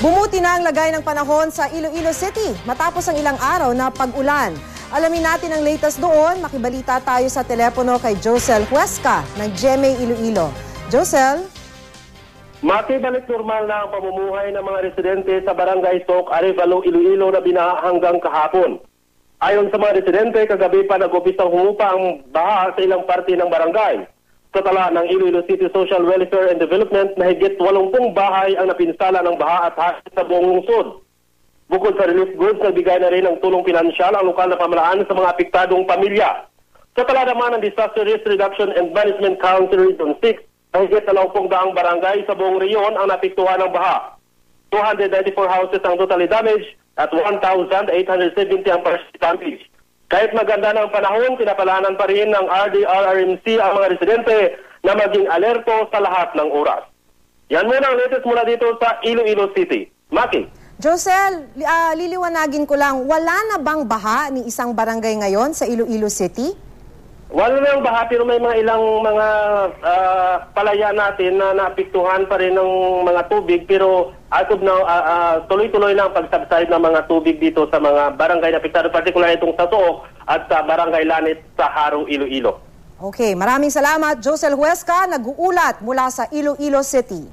Bumuti na ang lagay ng panahon sa Iloilo City matapos ang ilang araw na pag-ulan. Alamin natin ang latest doon. Makibalita tayo sa telepono kay Josel Huesca ng GMA Iloilo. Josel? Makibalik normal na ang pamumuhay ng mga residente sa Barangay Soc, Arevalo, Iloilo na binaha hanggang kahapon. Ayon sa mga residente, kagabi pa nag-umpisang humupa ang baha sa ilang parte ng barangay. Sa tala ng Iloilo City Social Welfare and Development, mahigit 80 bahay ang napinsala ng baha at hangin sa buong lungsod. Bukod sa relief goods, nagbigay na rin ng tulong pinansyal ang lokal na pamahalaan sa mga apektadong pamilya. Sa tala naman ng Disaster Risk Reduction and Management Council Region 6, mahigit 20 barangay sa buong reyon ang napektuhan ng baha. 294 houses ang totally damaged at 1,870 ang partially damaged. Kahit maganda ng panahon, pinapalanan pa rin ng RDRRMC ang mga residente na maging alerto sa lahat ng oras. Yan muna ang latest mula dito sa Iloilo City. Maki. Josel, liliwanagin ko lang, wala na bang baha ni isang barangay ngayon sa Iloilo City? Wala na yung baha, pero may mga ilang mga palaya natin na naapektuhan pa rin ng mga tubig, pero as of now, tuloy-tuloy na ang pagsubside ng mga tubig dito sa mga barangay na apektado, particular itong sa Sook at sa Barangay Lanit sa Haro, Iloilo. Okay, maraming salamat. Josel Huesca, nag-uulat mula sa Iloilo City.